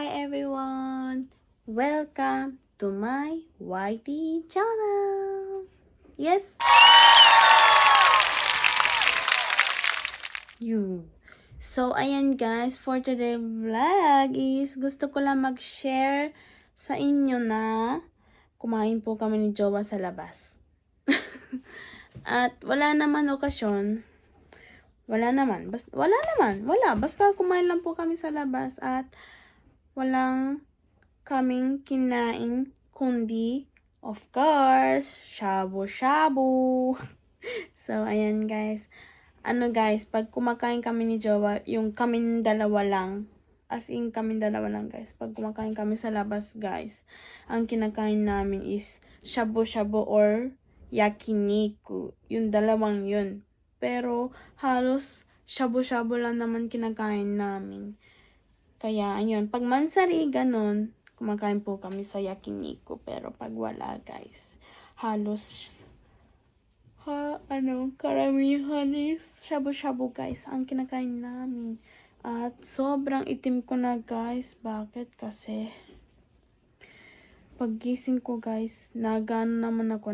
Hi everyone! Welcome to my YT channel! Yes! You. So, ayan guys, for today vlog is gusto ko lang mag-share sa inyo na kumain po kami ni Jowa sa labas. At wala naman okasyon. Basta kumain lang po kami sa labas at walang kaming kinain kundi, of course, shabu-shabu. So, ayan guys. Guys, pag kumakain kami ni Jowa, yung kaming dalawa lang. As in, kaming dalawa lang guys. Pag kumakain kami sa labas guys, ang kinakain namin is shabu-shabu or yakiniku. Yung dalawang yun. Pero halos shabu-shabu lang naman kinakain namin. Kaya ayun, pag mansari ganon, kumakain po kami sa yakiniku. Pero pag wala guys, halos karamihan is shabu-shabu guys ang kinakain namin. At sobrang itim ko na guys. Bakit? Kasi paggising ko guys, naman ako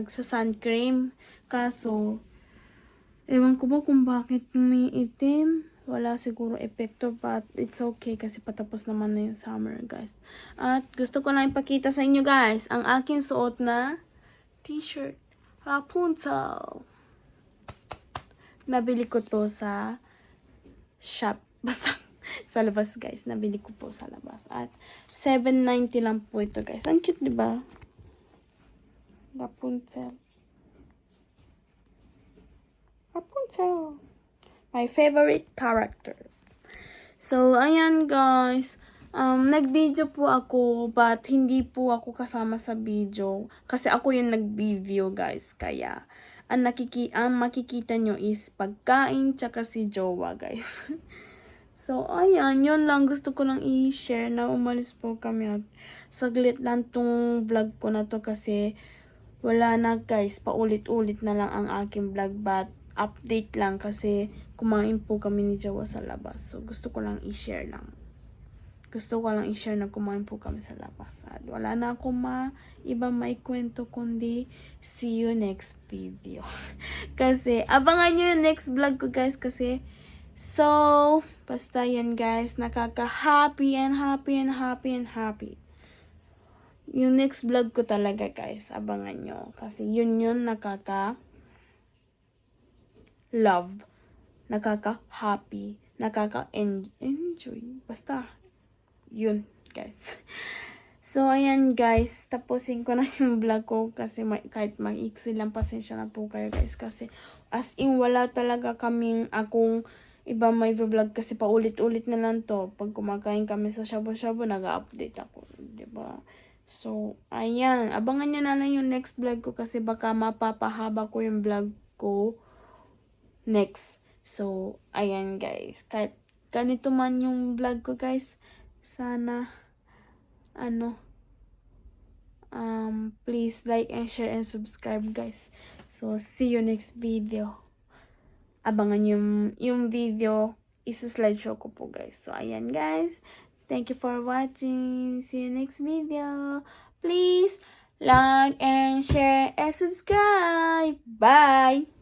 sa sun cream. Kaso, ewan ko ba kung bakit may itim. Wala siguro epekto, but it's okay kasi patapos naman na yung summer guys. At gusto ko lang ipakita sa inyo guys ang aking suot na t-shirt. Rapunzel. Nabili ko to sa shop. Basta sa labas guys. Nabili ko po sa labas. At 7.90 lang po ito guys. Ang cute diba? Rapunzel. Rapunzel. My favorite character. So, ayan guys. Nag-video po ako, but hindi po ako kasama sa video. Kasi ako yung nag-video guys. Kaya, ang makikita nyo is pagkain tsaka si Jowa guys. So, ayan. Yun lang gusto ko lang i-share na umalis po kami. At saglit lang tong vlog ko na to kasi wala na guys. Paulit-ulit na lang ang aking vlog, but update lang kasi kumain po kami ni Jowa sa labas. So, gusto ko lang i-share na kumain po kami sa labas. At wala na akong ibang maikwento kundi see you next video. Kasi, abangan nyo yung next vlog ko guys kasi basta yan guys, nakaka-happy and happy and happy and happy. Yung next vlog ko talaga guys, abangan nyo. Kasi yun nakaka-love, nakaka-happy, nakaka-enjoy. Basta, yun, guys. So, ayan, guys. Tapusin ko na yung vlog ko kasi kahit maiksi lang, pasensya na po kayo, guys. Kasi, as in, wala talaga akong iba may vlog kasi paulit-ulit na lang to. Pag kumakain kami sa shabu-shabu, nag-update ako. Diba? So, ayan. Abangan nyo na lang yung next vlog ko kasi baka mapapahaba ko yung vlog ko next. So, ayan guys. Kahit ganito man yung vlog ko guys, sana, please like and share and subscribe guys. So, see you next video. Abangan yung video, isa-slideshow ko po guys. So, ayan guys. Thank you for watching. See you next video. Please like and share and subscribe. Bye!